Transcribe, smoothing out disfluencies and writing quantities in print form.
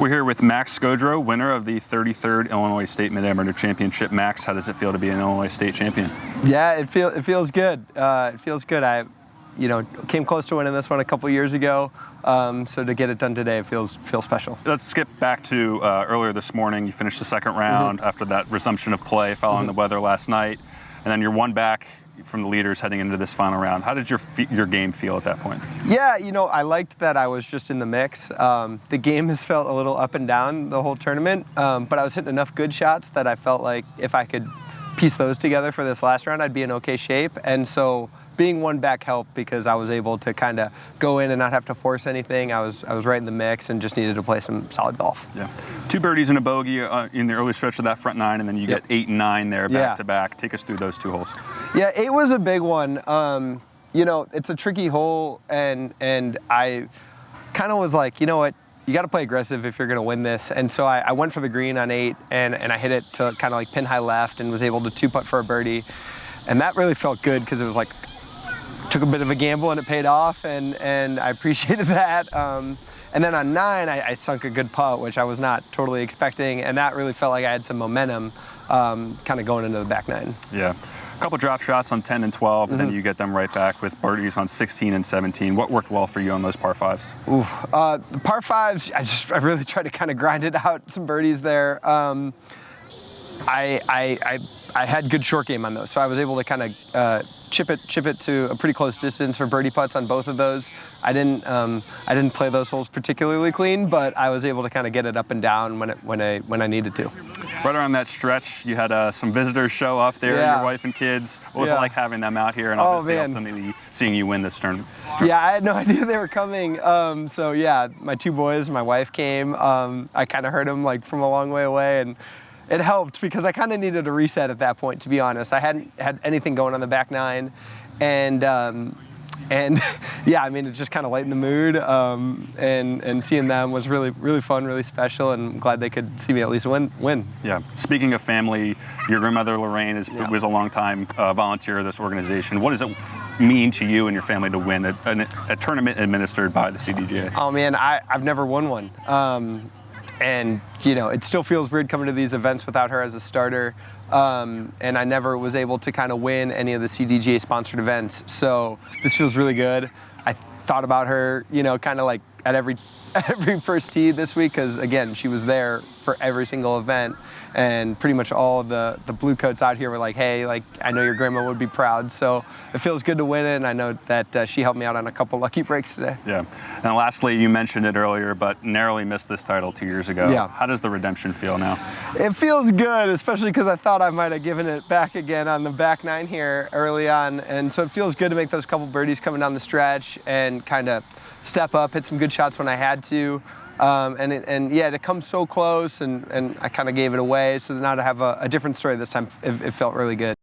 We're here with Max Scodro, winner of the 33rd Illinois State Mid-Amateur Championship. Max, how does it feel to be an Illinois State champion? Yeah, it feels good. It feels good. I, came close to winning this one a couple years ago. So to get it done today, it feels special. Let's skip back to earlier this morning. You finished the second round after that resumption of play following the weather last night, and then you're one back from the leaders heading into this final round. How did your game feel at that point? Yeah, I liked that I was just in the mix. The game has felt a little up and down the whole tournament, but I was hitting enough good shots that I felt like if I could piece those together for this last round, I'd be in okay shape. And so being one back helped because I was able to kind of go in and not have to force anything. I was right in the mix and just needed to play some solid golf. Yeah, 2 birdies and a bogey in the early stretch of that front 9, and then you get 8 and 9 there back to back. Take us through those 2 holes. Yeah, 8 was a big one. It's a tricky hole, and I kind of was like, you know what? You got to play aggressive if you're going to win this. And so I went for the green on 8, and I hit it to kind of like pin high left and was able to 2-putt for a birdie. And that really felt good because it was like, took a bit of a gamble and it paid off, and I appreciated that. And then on 9, I sunk a good putt, which I was not totally expecting, and that really felt like I had some momentum kind of going into the back 9. Yeah. A couple drop shots on 10 and 12, and then you get them right back with birdies on 16 and 17. What worked well for you on those par 5s? The par 5s, I really tried to kind of grind it out, some birdies there. I had good short game on those, so I was able to kind of chip it to a pretty close distance for birdie putts on both of those. I didn't play those holes particularly clean, but I was able to kind of get it up and down when I needed to. Right around that stretch, you had some visitors show up there, your wife and kids. What was it like having them out here and obviously ultimately seeing you win this tournament? Yeah, I had no idea they were coming. So yeah, my 2 boys, my wife came. I kind of heard them like from a long way away, and it helped because I kind of needed a reset at that point, to be honest. I hadn't had anything going on the back 9, and yeah, I mean, it just kind of lightened the mood, and seeing them was really, really fun, really special, and I'm glad they could see me at least win. Yeah. Speaking of family, your grandmother Lorraine was a long-time volunteer of this organization. What does it mean to you and your family to win a tournament administered by the CDGA? Oh man, I've never won one. And it still feels weird coming to these events without her as a starter. And I never was able to kind of win any of the CDGA sponsored events. So this feels really good. I thought about her, kind of like at every first tee this week, because again, she was there for every single event, and pretty much all of the blue coats out here were like, hey, like, I know your grandma would be proud. So it feels good to win it, and I know that she helped me out on a couple lucky breaks today. Yeah. And lastly, you mentioned it earlier, but narrowly missed this title 2 years ago. Yeah. How does the redemption feel now? It feels good, especially because I thought I might have given it back again on the back 9 here early on. And so it feels good to make those couple birdies coming down the stretch and kind of step up, hit some good shots when I had to. To come so close, and I kind of gave it away. So now to have a different story this time, it felt really good.